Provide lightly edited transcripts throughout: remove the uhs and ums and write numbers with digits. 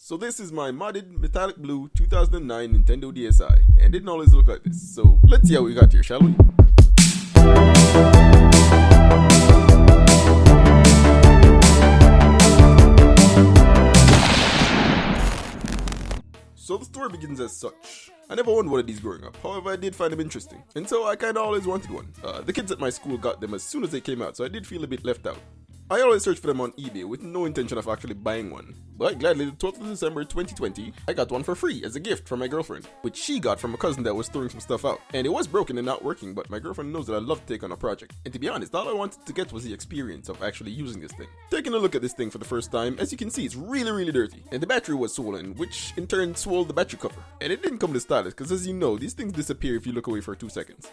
So this is my modded metallic blue 2009 Nintendo DSi, and it didn't always look like this. So let's see how we got here, shall we? So the story begins as such. I never owned one of these growing up, however I did find them interesting, and so I kinda always wanted one. The kids at my school got them as soon as they came out, so I did feel a bit left out. I always searched for them on eBay with no intention of actually buying one. But gladly, the 12th of December 2020, I got one for free as a gift from my girlfriend, which she got from a cousin that was throwing some stuff out. And it was broken and not working, but my girlfriend knows that I love to take on a project. And to be honest, all I wanted to get was the experience of actually using this thing. Taking a look at this thing for the first time, as you can see, it's really dirty. And the battery was swollen, which in turn swelled the battery cover. And it didn't come with stylus, because as you know, these things disappear if you look away for 2 seconds.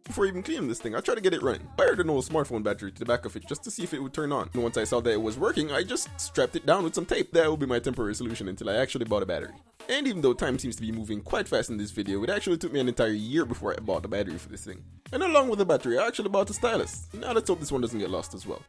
Before even cleaning this thing, I tried to get it running. I wired an old smartphone battery to the back of it just to see if it would turn on. And once I saw that it was working, I just strapped it down with some tape. That would be my temporary solution until I actually bought a battery. And even though time seems to be moving quite fast in this video, it actually took me an entire year before I bought the battery for this thing. And along with the battery, I actually bought a stylus. Now let's hope this one doesn't get lost as well.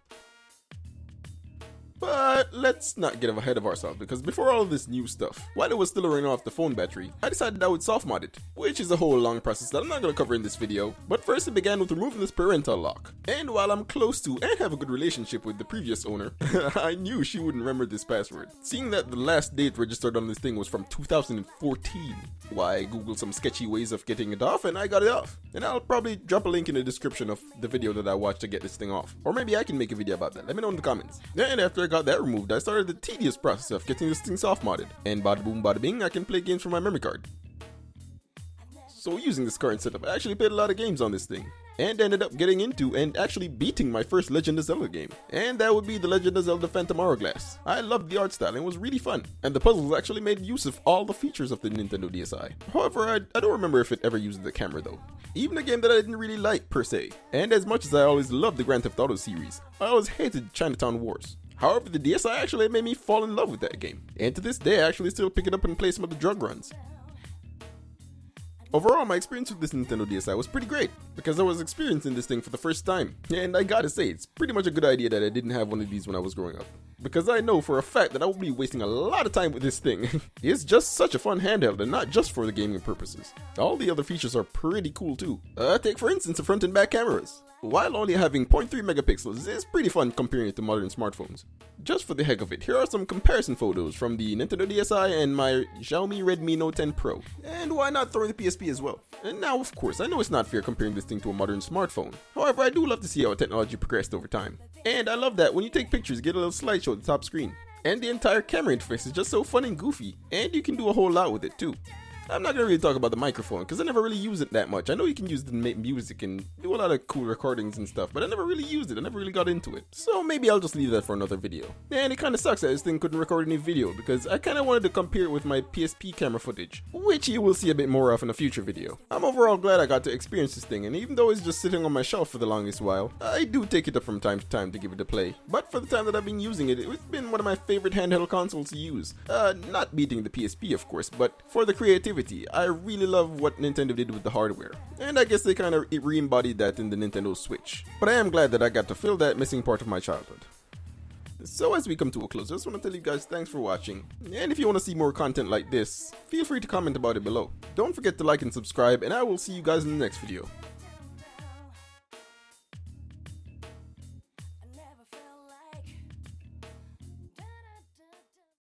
But let's not get ahead of ourselves, because before all of this new stuff, while it was still running off the phone battery, I decided I would soft mod it, which is a whole long process that I'm not going to cover in this video. But first it began with removing this parental lock. And while I'm close to and have a good relationship with the previous owner, I knew she wouldn't remember this password. Seeing that the last date registered on this thing was from 2014, why I googled some sketchy ways of getting it off and I got it off. And I'll probably drop a link in the description of the video that I watched to get this thing off. Or maybe I can make a video about that, let me know in the comments. And after I got that removed, I started the tedious process of getting this thing soft modded. And bada boom bada bing, I can play games from my memory card. So using this current setup, I actually played a lot of games on this thing, and ended up getting into and actually beating my first Legend of Zelda game. And that would be the Legend of Zelda Phantom Hourglass. I loved the art style and it was really fun. And the puzzles actually made use of all the features of the Nintendo DSi. However, I don't remember if it ever used the camera though. Even a game that I didn't really like per se. And as much as I always loved the Grand Theft Auto series, I always hated Chinatown Wars. However, the DSi actually made me fall in love with that game. And to this day, I actually still pick it up and play some of the drug runs. Overall, my experience with this Nintendo DSi was pretty great, because I was experiencing this thing for the first time. And I gotta say, it's pretty much a good idea that I didn't have one of these when I was growing up, because I know for a fact that I will be wasting a lot of time with this thing. It's just such a fun handheld, and not just for the gaming purposes. All the other features are pretty cool too. Take for instance the front and back cameras. While only having 0.3 megapixels, it's pretty fun comparing it to modern smartphones. Just for the heck of it, here are some comparison photos from the Nintendo DSi and my Xiaomi Redmi Note 10 Pro. And why not throw in the PSP as well? And now, of course, I know it's not fair comparing this thing to a modern smartphone. However, I do love to see how technology progressed over time. And I love that when you take pictures, you get a little slideshow at the top screen. And the entire camera interface is just so fun and goofy, and you can do a whole lot with it too. I'm not gonna really talk about the microphone because I never really use it that much. I know you can use it to make music and do a lot of cool recordings and stuff, but I never really used it. I never really got into it. So maybe I'll just leave that for another video. And it kinda sucks that this thing couldn't record any video because I kinda wanted to compare it with my PSP camera footage, which you will see a bit more of in a future video. I'm overall glad I got to experience this thing, and even though it's just sitting on my shelf for the longest while, I do take it up from time to time to give it a play. But for the time that I've been using it, it's been one of my favorite handheld consoles to use. Not beating the PSP of course, but for the creativity, I really love what Nintendo did with the hardware, and I guess they kind of re-embodied that in the Nintendo Switch. But I am glad that I got to fill that missing part of my childhood. So as we come to a close, I just want to tell you guys thanks for watching, and if you want to see more content like this, feel free to comment about it below. Don't forget to like and subscribe, and I will see you guys in the next video.